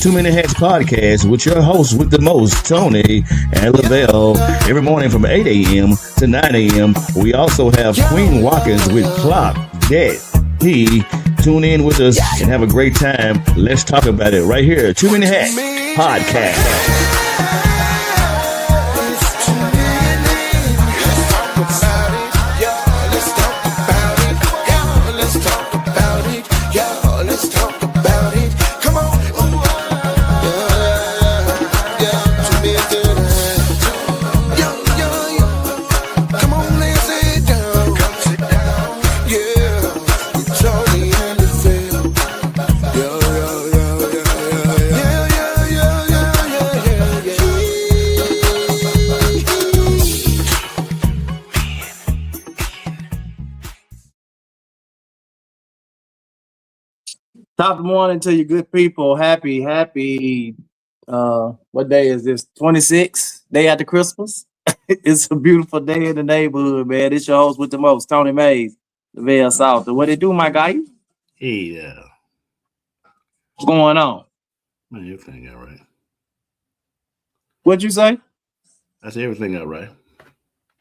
Too Many Hats podcast with your host with the most, Tony and Lavelle. Every morning from 8 a.m. to 9 a.m. We also have Queen Watkins with Clock That He. Tune in with us and have a great time. Let's talk about it right here. Too Many Hats podcast. Top of the morning to you good people. Happy, what day is this? 26th, day after Christmas. It's a beautiful day in the neighborhood, man. It's your host with the most, Tony Mays, the Veil South. What it do, my guy? Hey, what's going on? Man, everything all right. What'd you say? I said everything all right.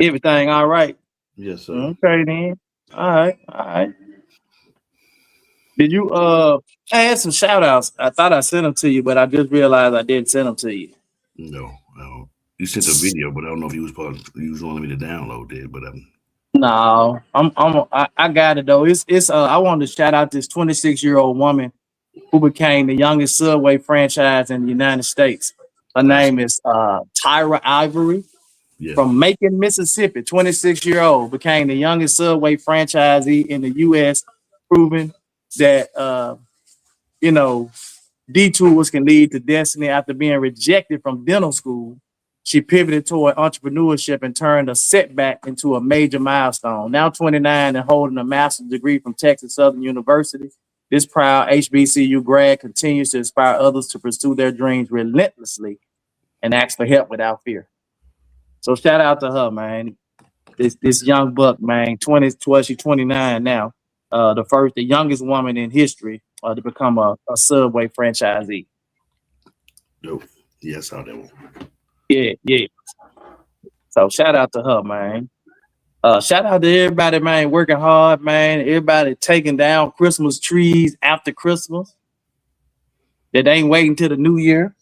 Everything all right? Yes, sir. Okay, then. All right. Did you I had some shout outs. I thought I sent them to you, but I just realized I didn't send them to you. No. You sent a video, but I don't know if you was wanting me to download it, but No, I got it though. It's I wanted to shout out this 26-year-old woman who became the youngest Subway franchise in the United States. Her name is Tyra Ivory from Macon, Mississippi. 26-year-old became the youngest Subway franchisee in the U.S., proving that detours can lead to destiny. After being rejected from dental school, she pivoted toward entrepreneurship and turned a setback into a major milestone. Now 29 and holding a master's degree from Texas Southern University, this proud HBCU grad continues to inspire others to pursue their dreams relentlessly and ask for help without fear. So shout out to her, man. This young buck, man, she's 29 now. The youngest woman in history to become a Subway franchisee. Nope. Yeah, I saw that one. Yeah. So shout out to her, man. Shout out to everybody, man, working hard, man. Everybody taking down Christmas trees after Christmas. That ain't waiting till the new year.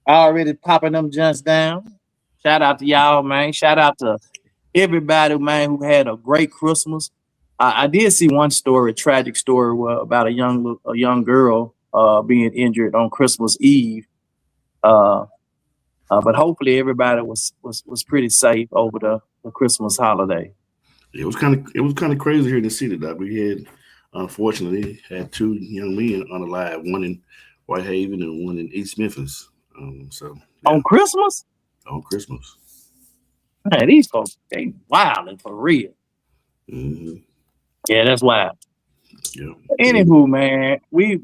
Already popping them junks down. Shout out to y'all, man. Shout out to everybody, man, who had a great Christmas. I did see one story, a tragic story, about a young girl being injured on Christmas Eve. But hopefully everybody was pretty safe over the Christmas holiday. It was kind of crazy here in the city, Doc. We had, unfortunately, two young men unalive, one in Whitehaven and one in East Memphis. On Christmas? On Christmas. Man, these folks, they wilding for real. Mm-hmm. Yeah, that's wild. Yeah. Anywho, man, we're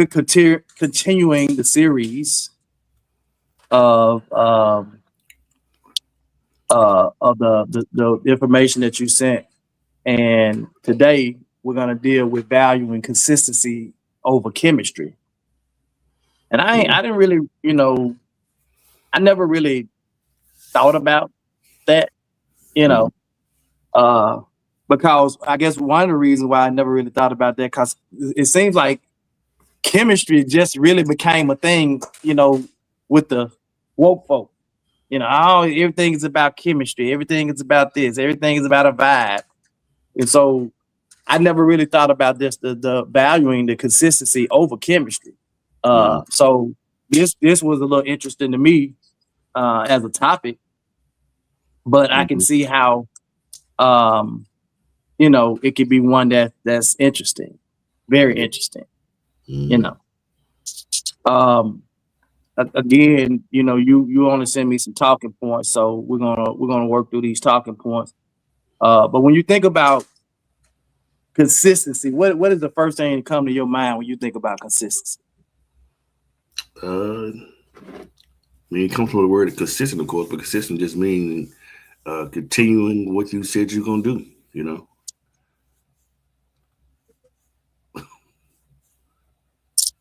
continuing the series of the information that you sent, and today we're gonna deal with valuing consistency over chemistry. And I didn't really, I never really thought about that, because I guess one of the reasons why I never really thought about that, because it seems like chemistry just really became a thing, with the woke folk. Everything is about chemistry. Everything is about this. Everything is about a vibe. And so I never really thought about this, the valuing the consistency over chemistry. So this was a little interesting to me as a topic, but I can see how, it could be one that's interesting, very interesting. Again, you only send me some talking points, so we're gonna work through these talking points. But when you think about consistency, what is the first thing that come to your mind when you think about consistency? It comes from the word consistent, of course, but consistent just means continuing what you said you're gonna do.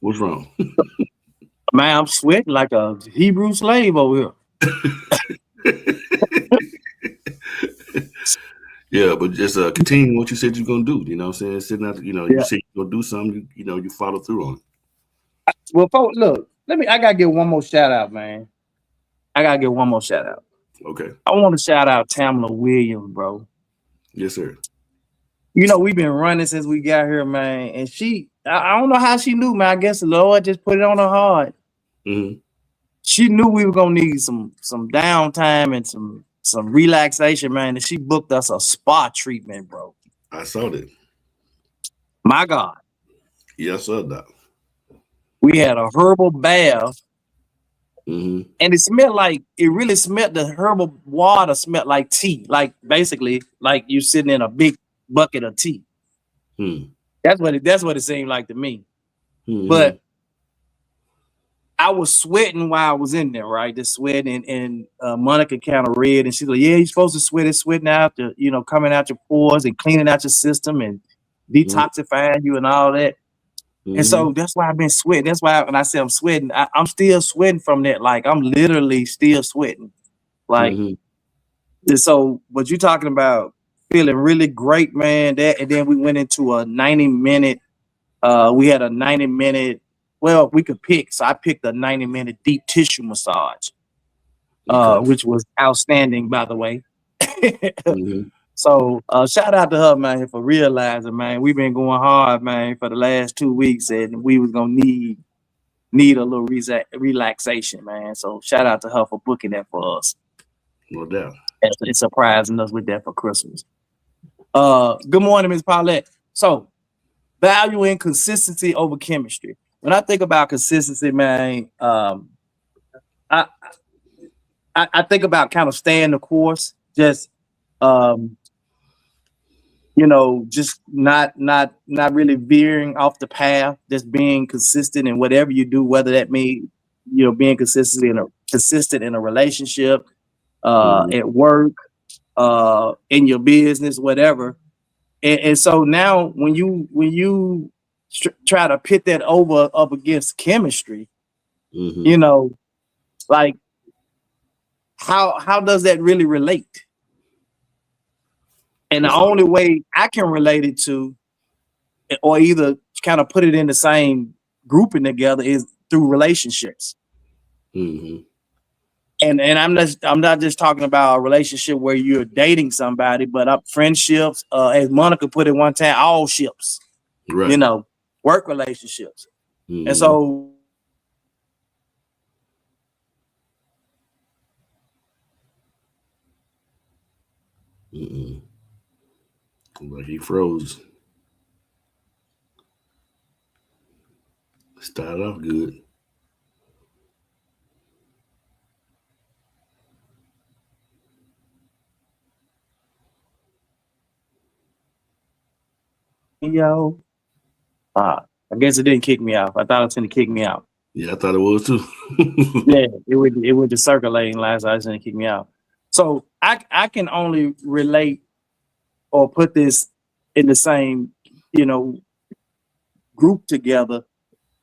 What's wrong? Man, I'm sweating like a Hebrew slave over Yeah, but just continue what you said you're gonna do. You know what I'm saying? Sitting out, you here. said you're gonna do something, you follow through on. Well, folks, look, I gotta give one more shout out, man. I gotta give one more shout out. Okay. I want to shout out Tamala Williams, bro. Yes, sir. You know, we've been running since we got here, man. And I don't know how she knew, man. I guess the Lord just put it on her heart. Mm-hmm. She knew we were gonna need some downtime and some relaxation, man. And she booked us a spa treatment, bro. I saw that. My God. Yes, sir, Doc. We had a herbal bath. Mm-hmm. And it really smelled, the herbal water smelled like tea, like basically like you sitting in a big bucket of tea. That's what it seemed like to me. But I was sweating while I was in there, right? Just sweating, and Monica kind of read, and she's like, "Yeah, you're supposed to sweat. It's sweating out coming out your pores and cleaning out your system and detoxifying you and all that." And so that's why I've been sweating. That's why when I say I'm sweating, I'm still sweating from that. Like I'm literally still sweating. Like, and so what you're talking about, feeling really great, man. And then we went into a 90-minute. We had a 90-minute. Well, we could pick. So I picked a 90-minute deep tissue massage, which was outstanding, by the way. So shout out to her, man, for realizing, man, we've been going hard, man, for the last 2 weeks, and we was gonna need a little relaxation, man. So shout out to her for booking that for us. No doubt. And surprising us with that for Christmas. Good morning, Ms. Paulette. So valuing consistency over chemistry. When I think about consistency, man, I think about kind of staying the course, just just not really veering off the path, just being consistent in whatever you do, whether that means, being consistent in a relationship, at work, in your business, whatever. And so now when you try to pit that up against chemistry, like how does that really relate? And the only way I can relate it to, or either kind of put it in the same grouping together, is through relationships. And I'm not just talking about a relationship where you're dating somebody, but friendships, as Monica put it one time, all ships, right? Work relationships. And so like he froze. Started off good. I guess it didn't kick me off. I thought it was going to kick me out. Yeah, I thought it was too. Yeah, it would just circulating last night. It's going to kick me out. So I can only relate or put this in the same, group together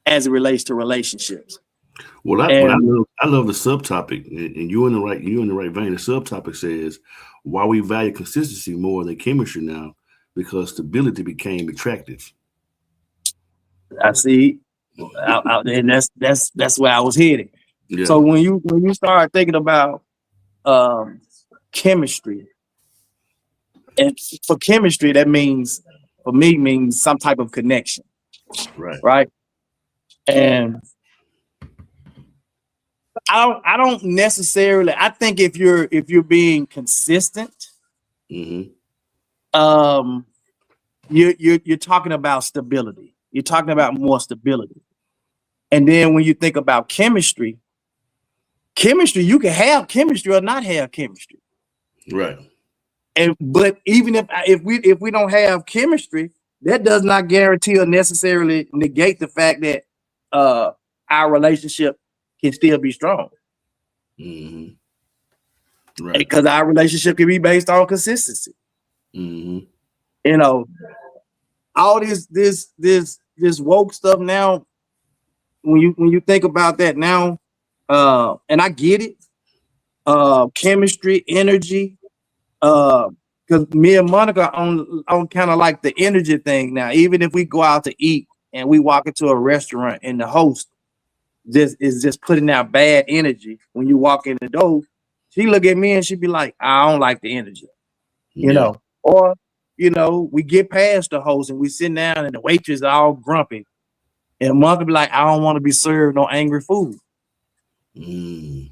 as it relates to relationships. Well, I love the subtopic, and you're in the right vein. The subtopic says why we value consistency more than chemistry now, because stability became attractive. I see, and that's where I was headed. Yeah. So when you start thinking about chemistry, and for chemistry, that means some type of connection, right? And I don't necessarily. I think if you're being consistent, you're talking about stability. You're talking about more stability. And then when you think about chemistry, you can have chemistry or not have chemistry, right? But even if we don't have chemistry, that does not guarantee or necessarily negate the fact that our relationship can still be strong. Right. Because our relationship can be based on consistency. All this woke stuff now, when you think about that now, and I get it, chemistry, energy, because me and Monica on kind of like the energy thing now. Even if we go out to eat and we walk into a restaurant and the host just putting out bad energy when you walk in the door, she look at me and she be like, I don't like the energy, you know. Or, you know, we get past the host and we sit down and the waitress are all grumpy. And Monica be like, I don't want to be served no angry food. You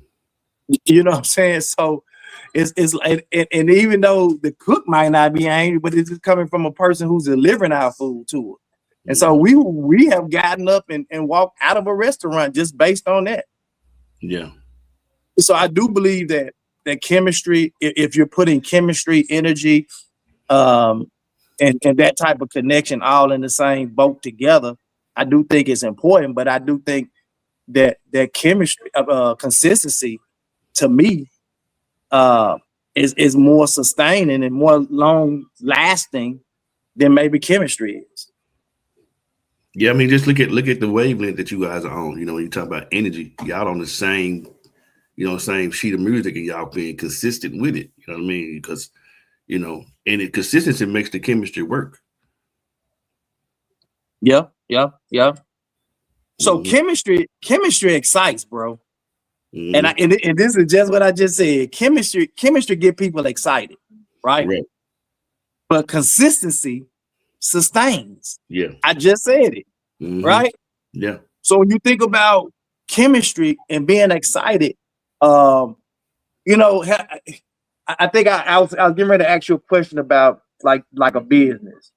know what I'm saying? So it's like, and even though the cook might not be angry, but it's just coming from a person who's delivering our food to her. And so we have gotten up and walked out of a restaurant just based on that. Yeah. So I do believe that chemistry, if you're putting chemistry, energy, and that type of connection all in the same boat together, I do think it's important. But I do think that chemistry, consistency, to me, is more sustaining and more long lasting than maybe chemistry is. Yeah, I mean, just look at the wavelength that you guys are on. You know, when you talk about energy, y'all on the same, same sheet of music, and y'all being consistent with it. You know what I mean? Because, and consistency makes the chemistry work. Yeah. So chemistry excites, bro. And this is just what I just said. Chemistry get people excited, right? But consistency sustains. Yeah. I just said it. Right? Yeah. So when you think about chemistry and being excited, I think I was getting ready to ask you a question about like a business.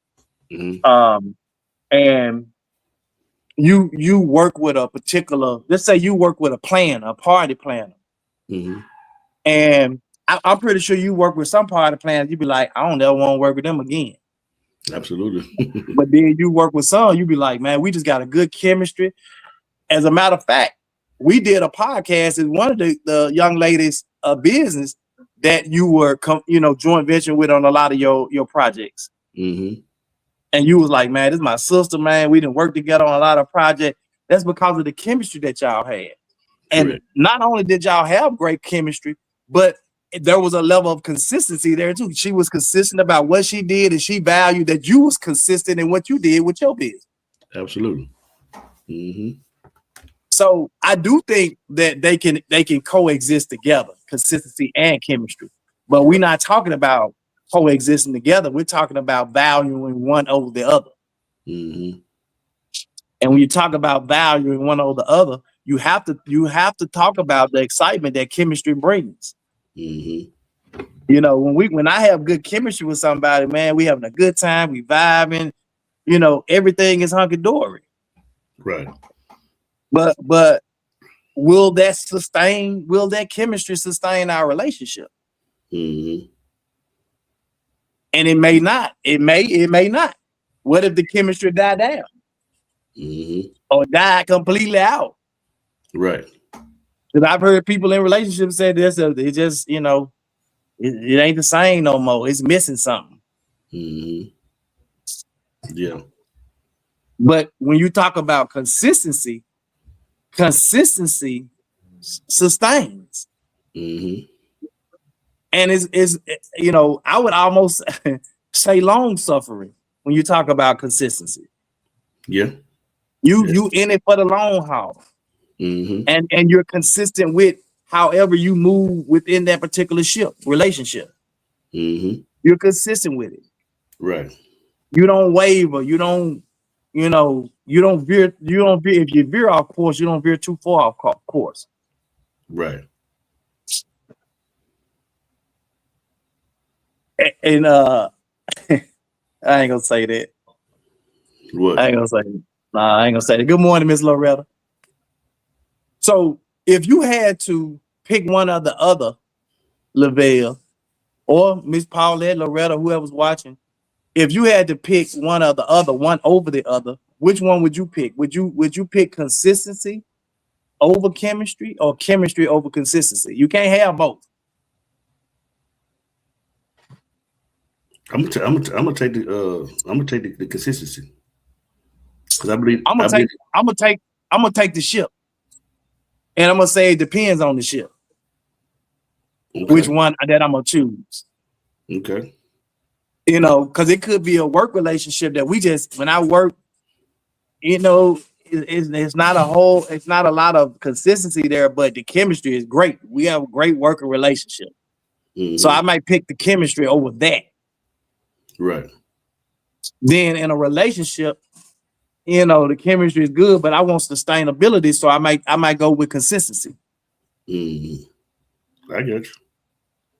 And you work with a particular, let's say you work with a party planner. And I'm pretty sure you work with some party planners, you'd be like, I don't ever want to work with them again. Absolutely. But then you work with some, you be like, man, we just got a good chemistry. As a matter of fact, we did a podcast with one of the young ladies' business that you were, joint venture with on a lot of your projects. And you was like, man, this is my sister, man. We didn't work together on a lot of projects. That's because of the chemistry that y'all had. And not only did y'all have great chemistry, but there was a level of consistency there too. She was consistent about what she did, and she valued that you was consistent in what you did with your business. Absolutely. So I do think that they can coexist together, consistency and chemistry. But we're not talking about coexisting together. We're talking about valuing one over the other. And when you talk about valuing one over the other, you have to talk about the excitement that chemistry brings. When I have good chemistry with somebody, man, we having a good time, we vibing, everything is hunky-dory. Right. But will that chemistry sustain our relationship? And it may not. It may not. What if the chemistry died down? Or died completely out? Right. Because I've heard people in relationships say this, it just, it ain't the same no more. It's missing something. Yeah. But when you talk about consistency sustains. And is I would almost say long suffering when you talk about consistency. Yeah. You in it for the long haul. And you're consistent with however you move within that particular relationship. You're consistent with it. Right. You don't waver. You don't veer. If you veer off course, you don't veer too far off course. Right. And I ain't gonna say that. What? I ain't gonna say that. Nah, I ain't gonna say that. Good morning, Miss Loretta. So if you had to pick one or the other, Lavelle, or Miss Paulette, Loretta, whoever's watching, if you had to pick one or the other, one over the other, which one would you pick? Would you pick consistency over chemistry or chemistry over consistency? You can't have both. I'm gonna take the consistency, because I believe I'm gonna take the ship, and I'm gonna say it depends on the ship, which one that I'm gonna choose. Okay. You know, because it could be a work relationship that we just when I work, you know, it's not a lot of consistency there, but the chemistry is great. We have a great working relationship. So I might pick the chemistry over that. Right. Then in a relationship, you know, the chemistry is good, but I want sustainability, so I might go with consistency. I get you.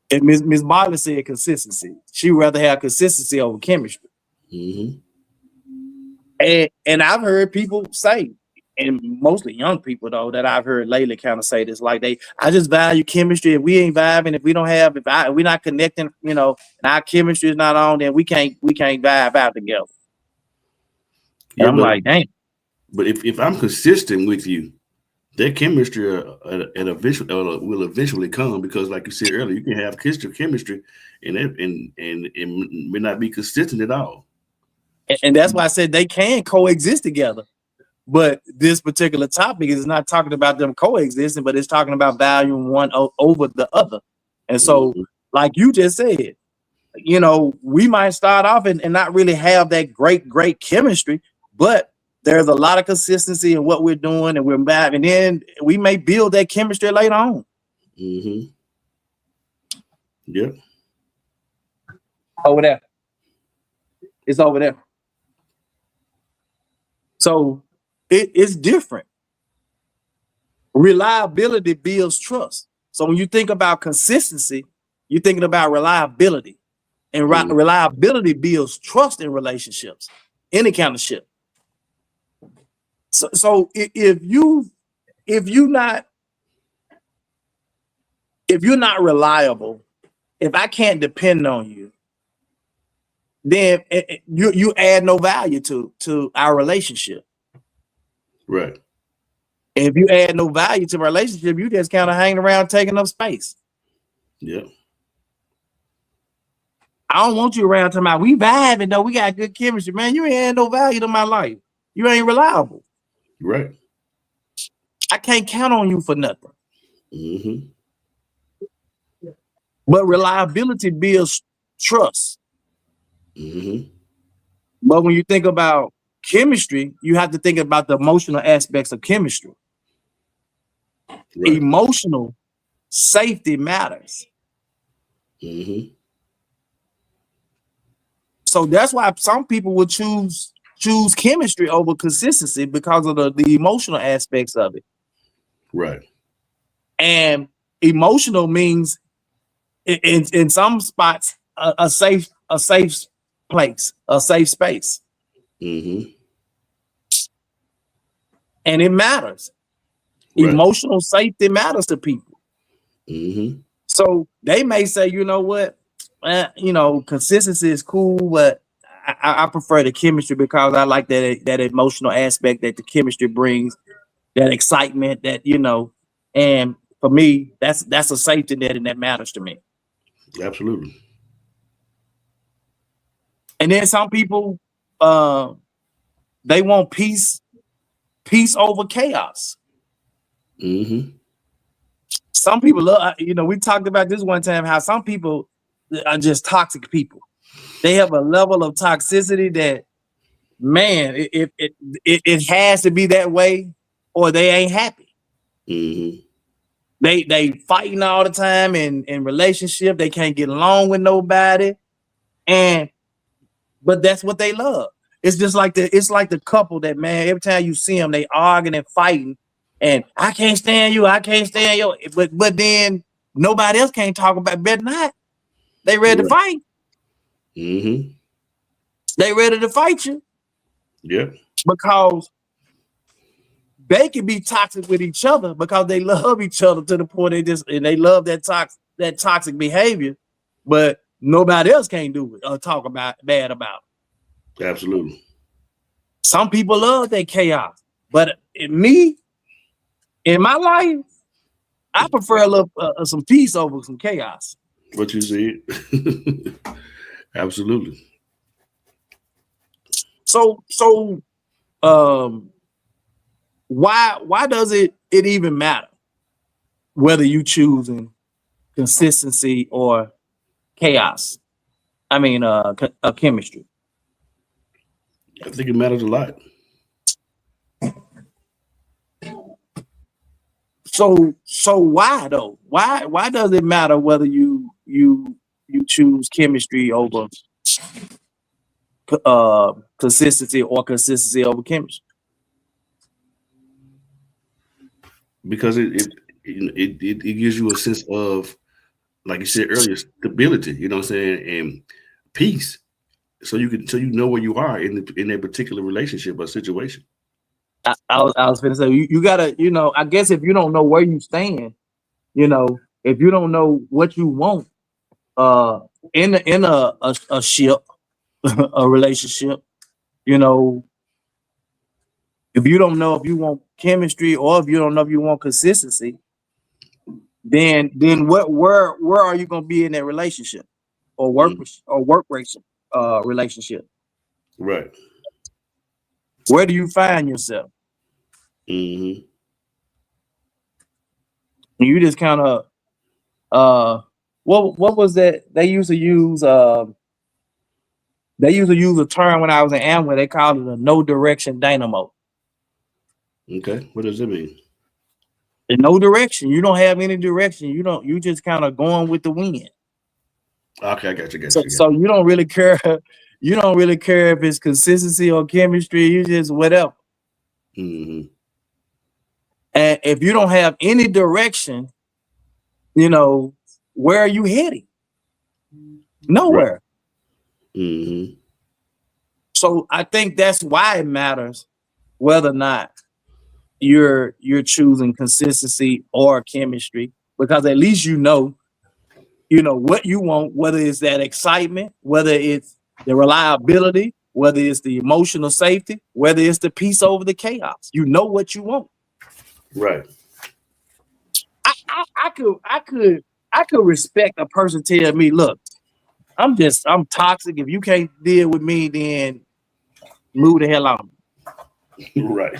And Ms. Marley said consistency. She'd rather have consistency over chemistry. And I've heard people say, and mostly young people though, that I've heard lately kind of say this, like I just value chemistry. If we ain't vibing, if we're not connecting, you know, and our chemistry is not on, then we can't vibe out together. And I'm like, dang. But if I'm consistent with you, that chemistry will eventually come, because, like you said earlier, you can have chemistry and it may not be consistent at all. And that's why I said they can coexist together. But this particular topic is not talking about them coexisting, but it's talking about valuing one over the other. And so, like you just said, you know, we might start off and not really have that great chemistry, but there's a lot of consistency in what we're doing, and we're back, and then we may build that chemistry later on. Yep. Over there. It's over there. So it's different. Reliability builds trust. So when you think about consistency, you're thinking about reliability. And reliability builds trust in relationships, any kind of ship. So if you're not reliable, if I can't depend on you, then you add no value to our relationship. Right. And if you add no value to a relationship, you just kind of hanging around taking up space. Yeah. I don't want you around talking about we vibing though, we got good chemistry, man. You ain't add no value to my life. You ain't reliable. Right. I can't count on you for nothing. But reliability builds trust. But when you think about chemistry, you have to think about the emotional aspects of chemistry. Right. Emotional safety matters. So that's why some people would choose chemistry over consistency, because of the emotional aspects of it. Right. And emotional means in some spots a safe place, a safe space. And it matters. Right. Emotional safety matters to people. So they may say, you know what, you know, consistency is cool, but I prefer the chemistry because I like that emotional aspect that the chemistry brings, that excitement, that, you know, and for me, that's a safety net, and that matters to me. Absolutely. And then some people, they want peace over chaos. Some people love, you know, we talked about this one time, how some people are just toxic people. They have a level of toxicity that, man, it has to be that way or they ain't happy. They fighting all the time in relationship. They can't get along with nobody. But that's what they love. It's just like the couple that, man, every time you see them, they arguing and fighting, and I can't stand you, I can't stand you. But then nobody else can't talk about it. Better not. They ready to fight. They ready to fight you. Yeah. Because they can be toxic with each other because they love each other to the point they love that toxic behavior, but nobody else can't do it or talk bad about it. Absolutely. Some people love that chaos, but in my life, I prefer a little some peace over some chaos. What you said. Absolutely. So why does it even matter whether you choosing consistency or chaos? I mean, chemistry. I think it matters a lot. So why though? Why does it matter whether you choose chemistry over consistency or consistency over chemistry? Because it gives you a sense of, like you said earlier, stability. You know what I'm saying, and peace. So you know where you are in a particular relationship or situation. I was going to say you gotta, I guess if you don't know where you stand, if you don't know what you want, in a ship, a relationship, if you don't know if you want chemistry or if you don't know if you want consistency, then where are you going to be in that relationship or work relationship? Right. Where do you find yourself? Mm-hmm. You just kind of what was that they used to use a term when I was in Amway. They called it a no direction dynamo. Okay, what does it mean? In no direction. You don't have any direction. You just kind of going with the wind. Okay, I got you. So you don't really care. You don't really care if it's consistency or chemistry. You just whatever. Mm-hmm. And if you don't have any direction, where are you heading? Nowhere. Right. Mm-hmm. So I think that's why it matters whether or not you're choosing consistency or chemistry, because at least you know what you want, whether it's that excitement, whether it's the reliability, whether it's the emotional safety, whether it's the peace over the chaos. You know what you want. Right. I could respect a person tell me, look, I'm toxic. If you can't deal with me, then move the hell on. Right.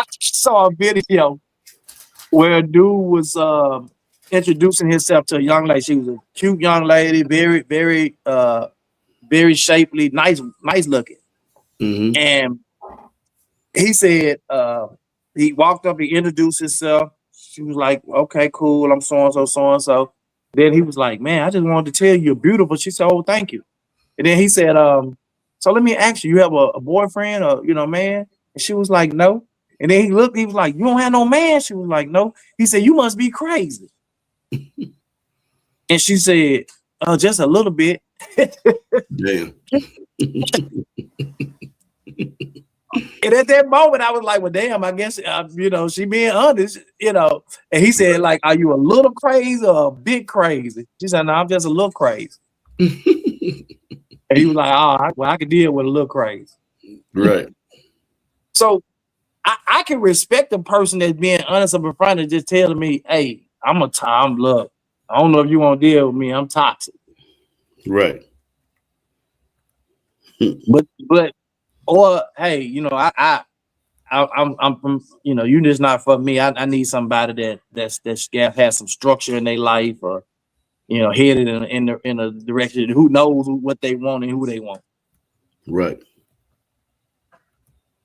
I saw a video where a dude was introducing himself to a young lady. She was a cute young lady, very, very, very shapely, nice looking. Mm-hmm. And he said, he walked up, he introduced himself. She was like, okay, cool. I'm so-and-so, so-and-so. Then he was like, man, I just wanted to tell you you're beautiful. She said, oh, thank you. And then he said, so let me ask you, you have a boyfriend or, man? And she was like, no. And then he looked, he was like, you don't have no man? She was like, no. He said, you must be crazy. And she said, just a little bit. Damn. And at that moment, I was like, well, damn, I guess, she being honest, And he said, like, are you a little crazy or a bit crazy? She said, no, I'm just a little crazy. And he was like, I can deal with a little crazy. Right. So I can respect the person that's being honest up in front and just telling me, hey, look, I don't know if you want to deal with me. I'm toxic. Right. But or hey, I'm from, you're just not for me. I need somebody that's has some structure in their life, or headed in a direction. Who knows what they want and who they want. Right.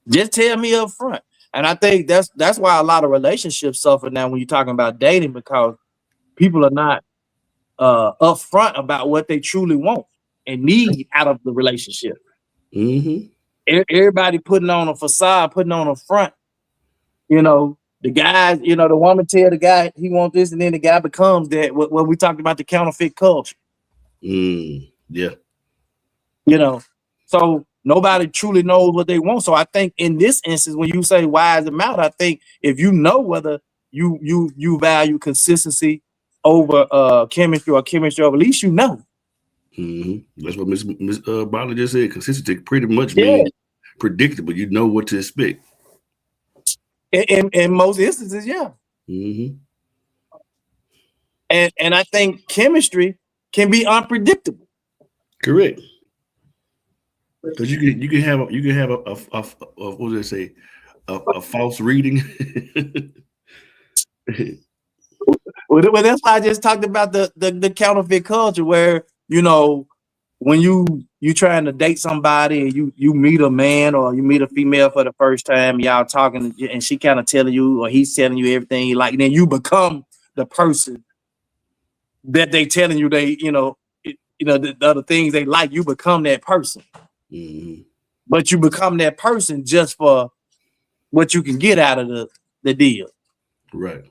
Just tell me up front. And I think that's why a lot of relationships suffer now when you're talking about dating, because people are not upfront about what they truly want and need out of the relationship. Mm-hmm. Everybody putting on a facade, putting on a front. The guy, the woman tell the guy he wants this, and then the guy becomes that. What we talked about, the counterfeit culture. Yeah. So nobody truly knows what they want. So I think in this instance, when you say why does it matter, I think if you know whether you value consistency over chemistry or chemistry over, at least you know. Mm-hmm. That's what Miss Bala just said. Consistency pretty much means predictable. You know what to expect. In most instances, yeah. Mm-hmm. And I think chemistry can be unpredictable. Correct. Because you can have a what do they say, a false reading. Well, that's why I just talked about the counterfeit culture, where when you trying to date somebody and you meet a man or you meet a female for the first time, y'all talking, and she kind of telling you or he's telling you everything you like, and then you become the person that they telling you the other things they like. You become that person, but you become that person just for what you can get out of the deal, right?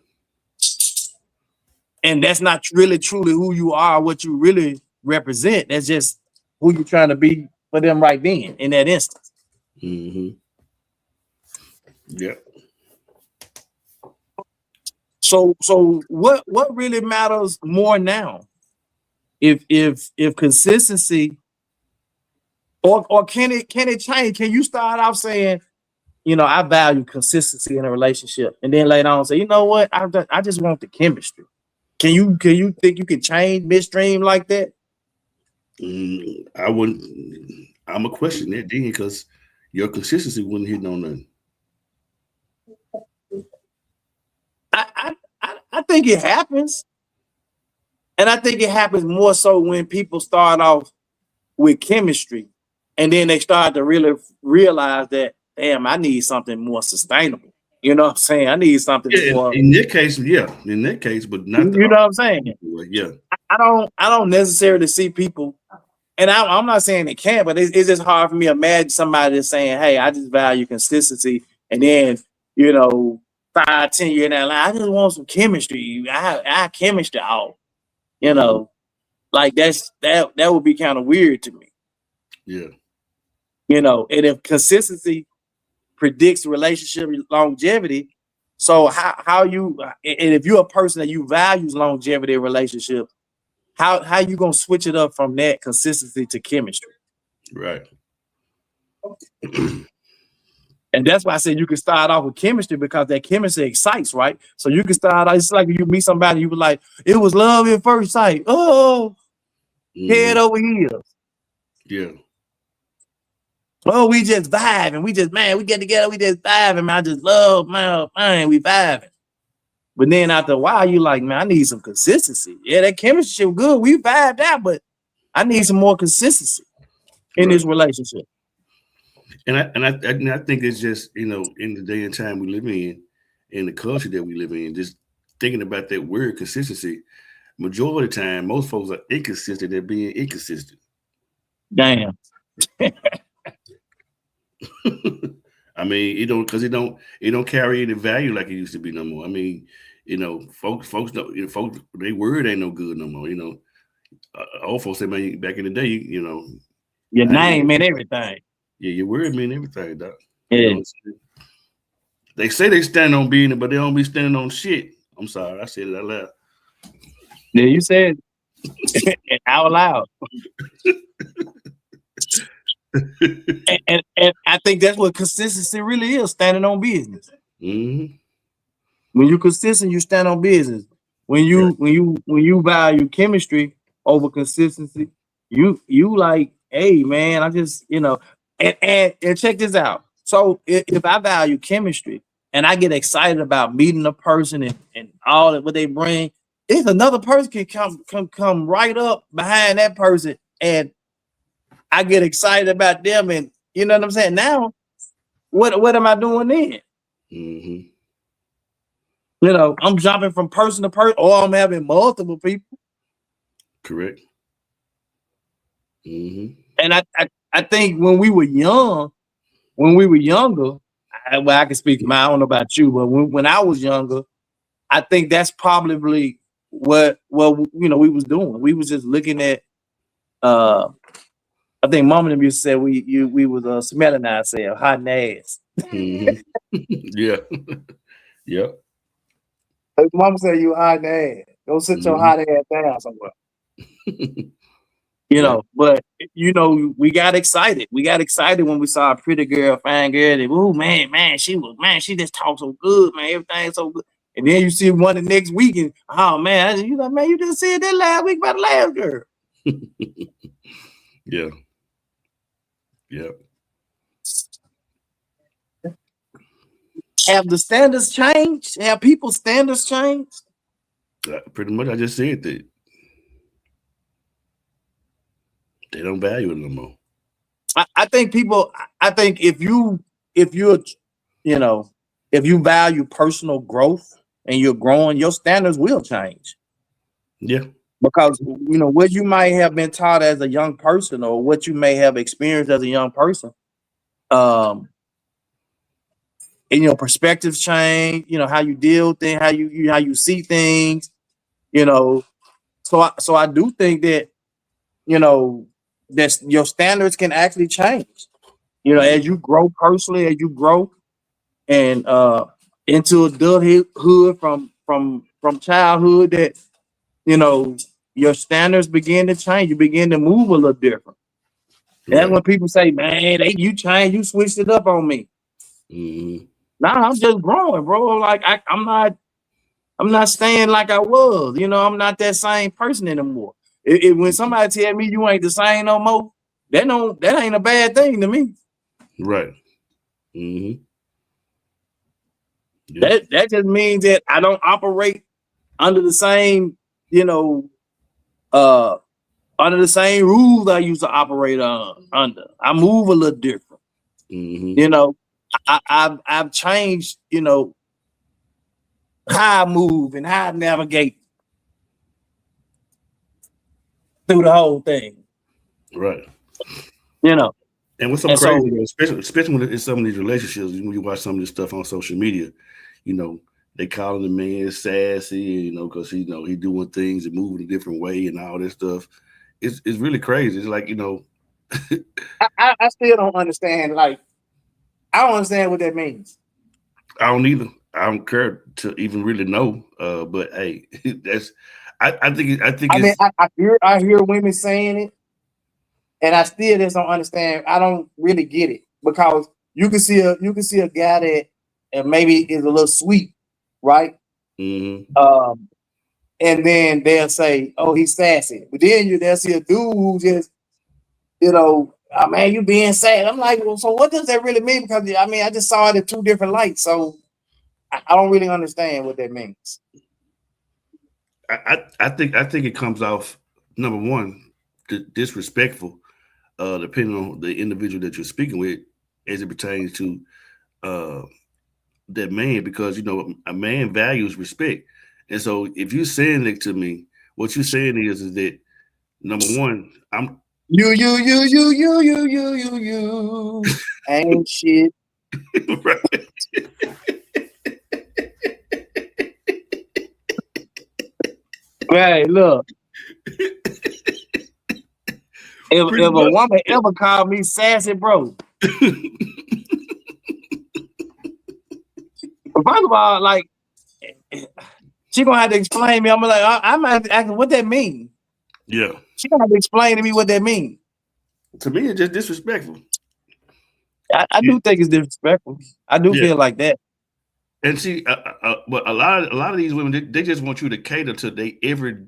And that's not really truly who you are, what you really represent. That's just who you're trying to be for them right then in that instance. Yeah. So what really matters more now? If consistency, or can it change? Can you start off saying, I value consistency in a relationship, and then later on say, you know what, I just want the chemistry. Can you think you can change midstream like that? I wouldn't. I'm a question that then, because your consistency wouldn't hit on nothing. I think it happens, and I think it happens more so when people start off with chemistry, and then they start to really realize that, damn, I need something more sustainable. You know what I'm saying? I need something more. In that case, but not. You know what I'm saying? Yeah. I don't necessarily see people, and I'm not saying they can't, but it's just hard for me to imagine somebody that's saying, hey, I just value consistency, and then 5-10 years down the line, I just want some chemistry. I chemistry out. Like that would be kind of weird to me. Yeah. And if consistency predicts relationship longevity, so how you, and if you're a person that you values longevity in relationship, how you gonna switch it up from that consistency to chemistry? Right. And that's why I said you can start off with chemistry, because that chemistry excites, right? So you can start out, it's like you meet somebody, you were like, it was love at first sight. Oh, head over heels. Yeah. Oh, we just vibing. We just, man, we get together, we just vibing, man. I just love, man, we vibing. But then after a while, you like, man, I need some consistency. Yeah, that chemistry was good. We vibed out, but I need some more consistency in this relationship. And I think it's just, in the day and time we live in the culture that we live in, just thinking about that word consistency, majority of the time, most folks are inconsistent at being inconsistent. Damn. I mean, it don't carry any value like it used to be no more. I mean, folks don't, folks, their word ain't no good no more. Old folks say, man, back in the day, your name meant everything. Yeah, your word mean everything, doc. Yeah. They say they stand on business, but they don't be standing on shit. I'm sorry, I said it out loud. Yeah, you said it out loud. and I think that's what consistency really is, standing on business. Mm-hmm. When you're consistent, you stand on business. When you value chemistry over consistency, you like, hey man, I just, and check this out. So if I value chemistry and I get excited about meeting a person and all that what they bring, if another person can come right up behind that person and I get excited about them, and you know what I'm saying? Now, what am I doing then? Mm-hmm. I'm jumping from person to person, or I'm having multiple people. Correct. Mm-hmm. And I think when we were younger, I can speak. I don't know about you, but when I was younger, I think that's probably what we was doing. We was just looking at. I think Mom and them used to say we was smelling ourselves, hot and ass. Mm-hmm. Yeah. Yep. Mom said you hot and ass. Go sit your hot ass down somewhere. But we got excited. We got excited when we saw a pretty girl, fine girl. That, oh man, she just talks so good, man. Everything's so good. And then you see one the next week, and oh man, you like, man, you just said that last week about the last girl. Yeah. Yep. Have the standards changed? Have people's standards changed? Pretty much, I just said that they don't value it no more. I think people. I think if you're, if you value personal growth and you're growing, your standards will change. Yeah. Because what you might have been taught as a young person, or what you may have experienced as a young person, and your perspectives change. How you deal with things, how you see things. So I do think that that your standards can actually change. As you grow personally, as you grow and into adulthood, from childhood, that your standards begin to change. You begin to move a little different. Right. That's when people say, "Man, you changed, you switched it up on me." Mm-hmm. Nah, I'm just growing, bro. Like I'm not staying like I was. I'm not that same person anymore. When somebody tell me you ain't the same no more, that ain't a bad thing to me. Right. Mm-hmm. Yeah. That just means that I don't operate under the same, under the same rules I used to operate under. I move a little different. Mm-hmm. I've changed, how I move and how I navigate through the whole thing. Right. And what's so crazy, especially when in some of these relationships, when you watch some of this stuff on social media, they calling the man sassy, because he doing things and moving a different way and all this stuff. It's really crazy. It's like, I still don't understand. Like, I don't understand what that means. I don't either. I don't care to even really know. But hey, I hear women saying it, and I still just don't understand. I don't really get it, because you can see a guy that maybe is a little sweet, right? Mm-hmm. And then they'll say, "Oh, he's sassy," but then they'll see a dude who just, "Oh man, you being sad." I'm like, well, so what does that really mean? Because I just saw it in two different lights, so I don't really understand what that means. I think it comes off, number one, disrespectful, depending on the individual that you're speaking with, as it pertains to that man, because a man values respect, and so if you're saying it to me, what you're saying is that, number one, I'm you ain't shit. Right. Hey, look. If a woman ever called me sassy, bro. First of all, like, she gonna have to explain to me. I'm like, I might ask what that mean. Yeah. She gonna have to explain to me what that mean. To me, it's just disrespectful. I do think it's disrespectful. I do feel like that. And see, but a lot of these women, they just want you to cater to their every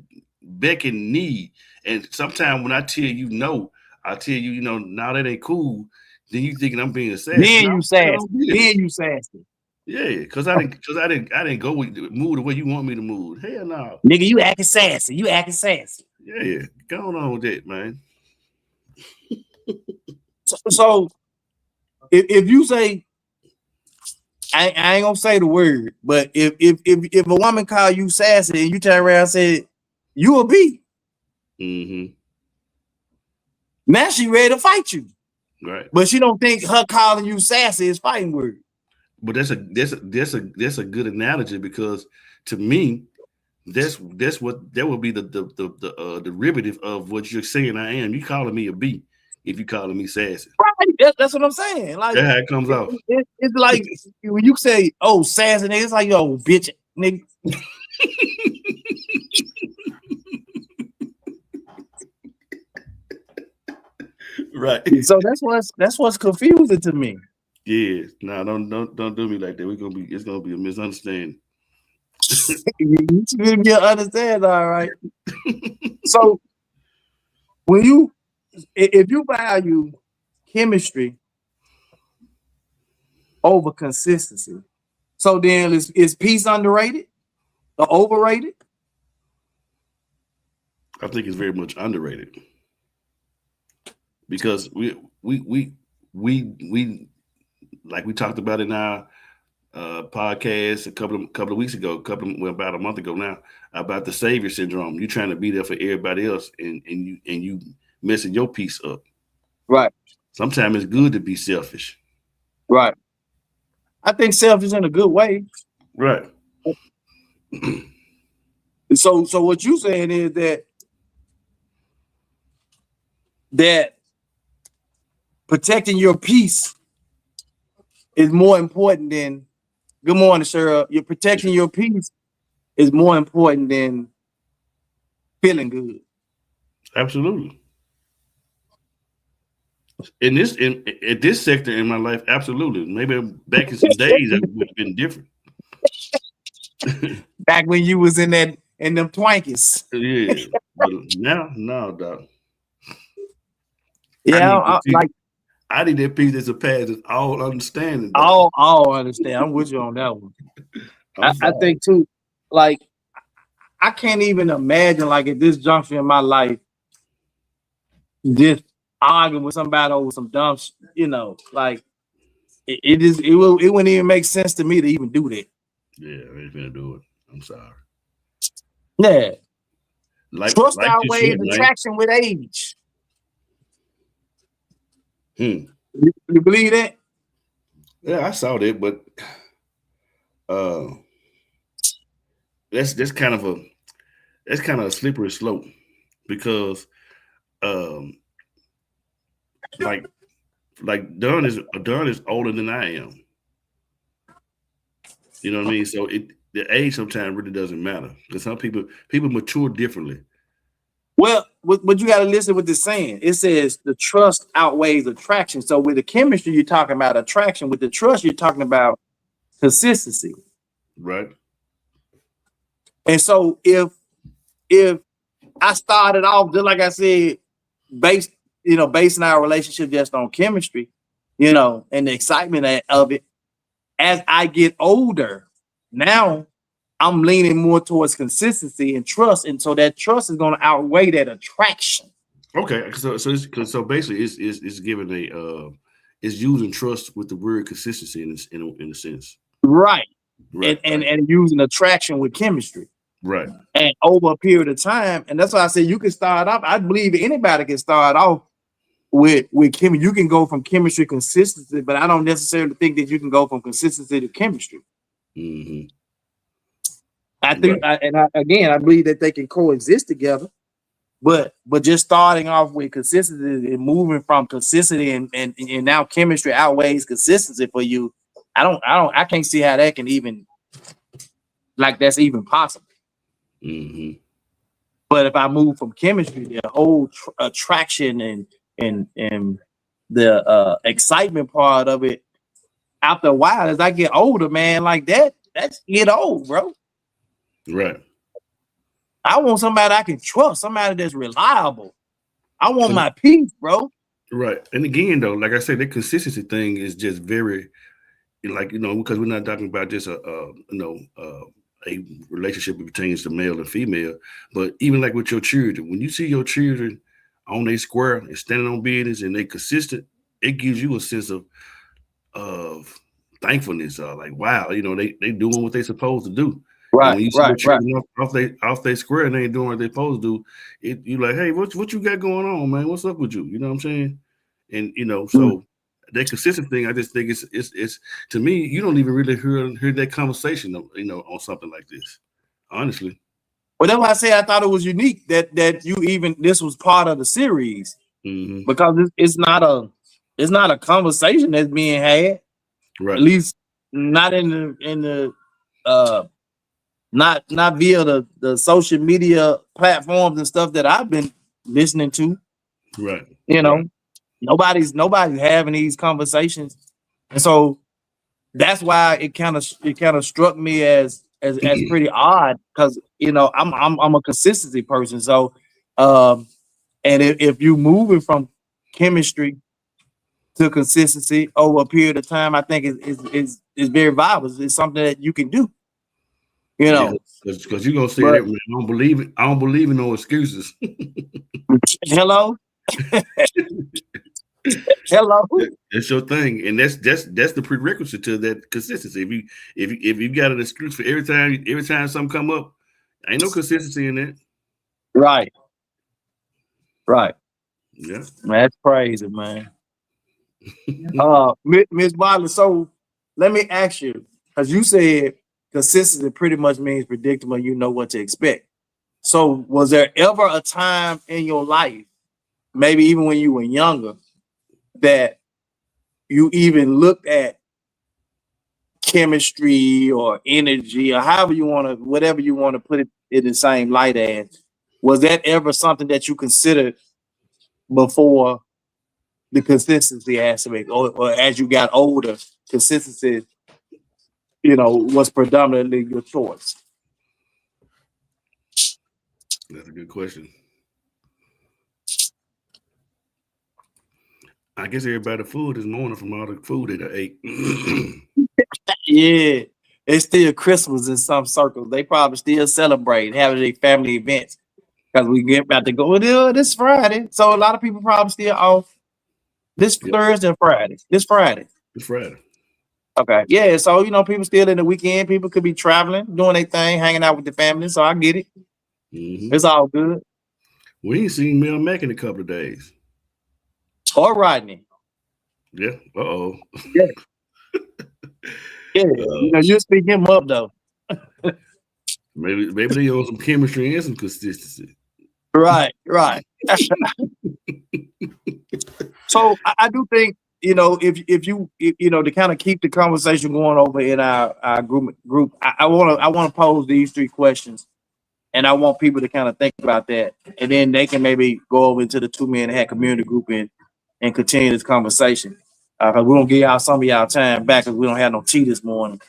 beck and need. And sometimes when I tell you no, I tell you, now that ain't cool. Then you thinking I'm being sassy. Then you sassy. Yeah, because I didn't go with move the way you want me to move. Hell no, nigga, you acting sassy. Yeah, go on with that, man. So if you say, I ain't gonna say the word, but if a woman call you sassy and you turn around and say you a B, now she ready to fight you, right? But she don't think her calling you sassy is fighting word. But that's a good analogy, because to me, that would be the derivative of what you're saying. I am. You calling me a B if you calling me sassy. Right. That's what I'm saying. Like, that's how it comes off. It's like when you say, "Oh, sassy," nigga, it's like, "Yo, bitch, nigga." Right. So that's what's confusing to me. Yeah. No, don't do me like that. It's gonna be a misunderstanding. You understand, all right. So if you value chemistry over consistency. So then is peace underrated or overrated? I think it's very much underrated because we like we talked about in our podcast a couple of weeks ago, about a month ago now, about the savior syndrome. You're trying to be there for everybody else, and you messing your piece up. Right. Sometimes it's good to be selfish. Right. I think selfish in a good way. Right. So what you saying is that protecting your peace is more important than, good morning, Cheryl. You're protecting your peace is more important than feeling good. Absolutely. In this sector in my life, absolutely. Maybe back in some days it would have been different. Back when you was in them Twinkies. Yeah. But now, no, dog. Yeah, I need that piece that's a pass that's all understanding. All understand. I'm with you on that one. I think too, like, I can't even imagine, like, at this juncture in my life, just arguing with somebody over some dumb, like it wouldn't even make sense to me to even do that. Yeah, I ain't gonna do it. I'm sorry. Yeah. Trust like outweighs attraction with age. You believe that? Yeah, I saw that, but that's kind of a slippery slope because like Dunn is older than I am. You know what I mean? So the age sometimes really doesn't matter because some people mature differently. Well, what you got to listen with this saying. It says the trust outweighs attraction. So with the chemistry, you're talking about attraction. With the trust, you're talking about consistency. Right. And so if I started off, just like I said, basing our relationship just on chemistry, and the excitement of it, as I get older, now I'm leaning more towards consistency and trust, and so that trust is going to outweigh that attraction. Okay, so basically, it's giving it's using trust with the word consistency in a sense, right? And using attraction with chemistry, right? And over a period of time, and that's why I say you can start off. I believe anybody can start off with chemistry. You can go from chemistry consistency, but I don't necessarily think that you can go from consistency to chemistry. Mm-hmm. I think, right. I believe that they can coexist together, but just starting off with consistency and moving from consistency and now chemistry outweighs consistency for you. I can't see how that can even, like, that's even possible. Mm-hmm. But if I move from chemistry, the whole attraction and the excitement part of it, after a while, as I get older, man, like that's get old, bro. Right. I want somebody I can trust, somebody that's reliable. I want my peace, bro. Right. And again, though, like I said, the consistency thing is just very, because we're not talking about just a relationship between the male and female, but even like with your children, when you see your children on their square and standing on business and they consistent, it gives you a sense of thankfulness. Like, wow, they doing what they're supposed to do. Right, when you see your children off they square and they ain't doing what they're supposed to do, you like, hey, what you got going on, man? What's up with you? You know what I'm saying? And so that consistent thing, I just think it's to me, you don't even really hear that conversation, on something like this, honestly. Well, that's why I say I thought it was unique that this was part of the series, because it's not a conversation that's being had, right? At least not in the not via the social media platforms and stuff that I've been listening to. Right. Right. Nobody's having these conversations, and so that's why it kind of struck me as pretty odd, because I'm a consistency person. So, and if you moving from chemistry to consistency over a period of time, I think is very viable. It's something that you can do. You Yeah, know, because you're gonna say but that, man. I don't believe it. I don't believe in no excuses. hello, hello, That's your thing, and that's the prerequisite to that consistency. If you got an excuse for every time something come up, ain't no consistency in that. right, right. Yeah. That's crazy, man. Miss Wiley. So let me ask you, because you said consistency pretty much means predictable. You know what to expect. So was there ever a time in your life, maybe even when you were younger, that you even looked at chemistry or energy or however you want to, whatever you want to put it in the same light as? Was that ever something that you considered before the consistency aspect, or as you got older, consistency, was predominantly your choice? That's a good question. I guess everybody full this morning from all the food that I ate. Yeah, it's still Christmas in some circles. They probably still celebrate having their family events because we get about to go. Well, this Friday, so a lot of people probably still off this Yep, Thursday and Friday. This Friday. it's Friday. Okay. Yeah. So, people still in the weekend. People could be traveling, doing their thing, hanging out with the family. So I get it. Hmm. It's all good. We ain't seen Mel Mack in a couple of days. Or Rodney. Yeah. Uh-oh. Yeah. Yeah. You speak him up though. Maybe they own some chemistry and some consistency. Right. So I do think, if you to kind of keep the conversation going over in our group, I want to pose these three questions, and I want people to kind of think about that, and then they can maybe go over into the 2 Men Hat community group and continue this conversation. Because we're gonna give y'all some of y'all time back because we don't have no tea this morning.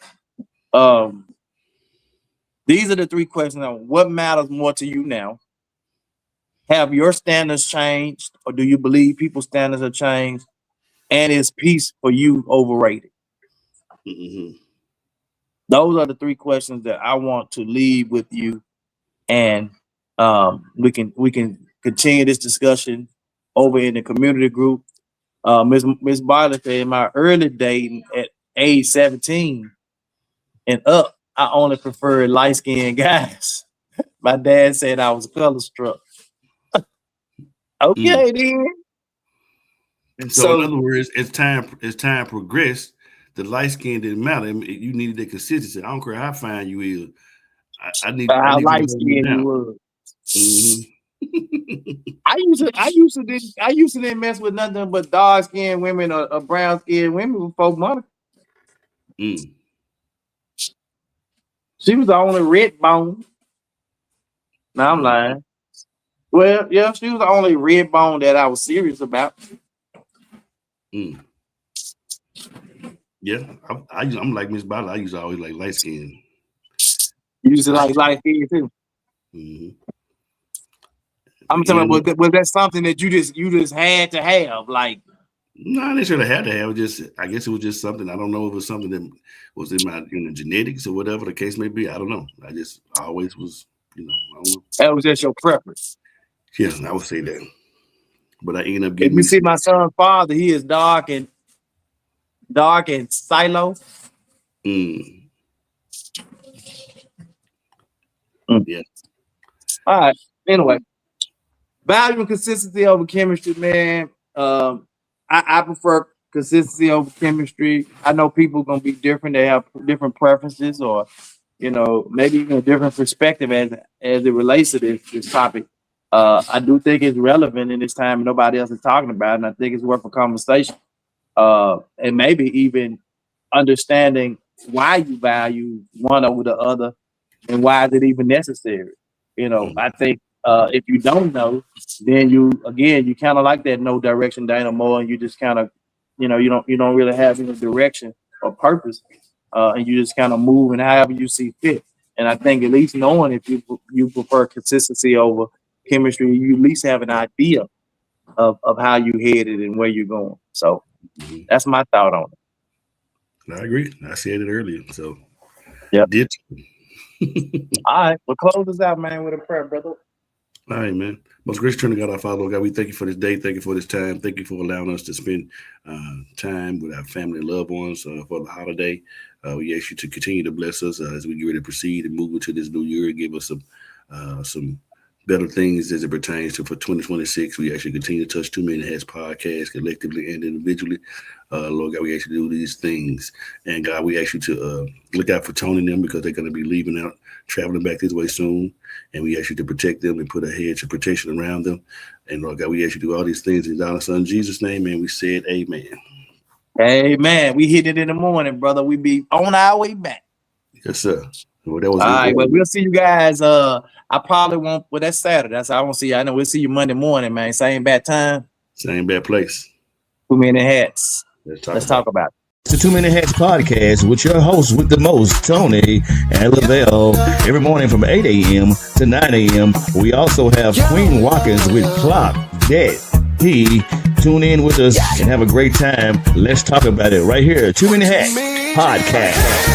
These are the three questions on what matters more to you now. Have your standards changed, or do you believe people's standards have changed? And is peace for you overrated? Hmm. Those are the three questions that I want to leave with you, and we can continue this discussion over in the community group. Miss Bartlett said, in my early dating at age 17 and up, I only preferred light skinned guys. My dad said I was color struck. Okay, then. And so, in other words, as time progressed, the light skin didn't matter. You needed the consistency. I don't care how fine you is. I need how you to light hold me skinned you down. was. Mhm. I used to didn't mess with nothing but dark skinned women or brown skinned women with folk money. Mm. She was the only red bone. No, I'm lying. Well, yeah, she was the only red bone that I was serious about. Mm. Yeah, I'm like Miss Bala. I used to always like light skin. You used to like light skin too. Mm-hmm. I'm telling you, was that something that you just had to have? Like, no, I didn't have to have. I guess it was just something. I don't know if it was something that was in my genetics or whatever the case may be. I don't know. I always was, I don't know. That was just your preference. Yeah, I would say that. But I ended up If getting. you see my son's father, he is dark and silo. Mm. Yeah. All right. Anyway, value and consistency over chemistry, man. I prefer consistency over chemistry. I know people are gonna be different. They have different preferences, or maybe even a different perspective as it relates to this topic. I do think it's relevant in this time, and nobody else is talking about it, and I think it's worth a conversation. And maybe even understanding why you value one over the other, and why is it even necessary. I think if you don't know, then you kind of like that no direction dynamo, and you just kind of, you don't really have any direction or purpose, and you just kind of move and however you see fit. And I think at least knowing if you prefer consistency over chemistry, you at least have an idea of how you headed and where you're going. So Mhm. That's my thought on it. I agree. I said it earlier. So, Yep. did. All right, we'll close this out, man, with a prayer, brother. All right, man. Most gracious Trinity God, our Father, Lord God, we thank you for this day. Thank you for this time. Thank you for allowing us to spend time with our family and loved ones for the holiday. We ask you to continue to bless us as we get ready to proceed and move into this new year and give us some better things as it pertains to for 2026. We actually continue to touch Too Many Hats podcast collectively and individually. Lord God, we ask you to do these things. And God, we ask you to look out for Tony and them because they're going to be leaving out, traveling back this way soon. And we ask you to protect them and put a hedge of protection around them. And Lord God, we ask you to do all these things in our son Jesus' name. And we said, amen. Amen. We hit it in the morning, brother. We be on our way back. Yes, sir. Well, that was all right. Well, we'll see you guys. I probably won't. Well, that's Saturday. That's I won't see you. I know we'll see you Monday morning, man. Same bad time. Same bad place. Too Many Hats. Let's talk about it. The Too Many Hats podcast with your hosts with the most, Tony and Lavelle, every morning from 8 a.m. to 9 a.m. We also have Queen Watkins with Clock That He. Tune in with us and have a great time. Let's talk about it right here. Too Many Hats podcast.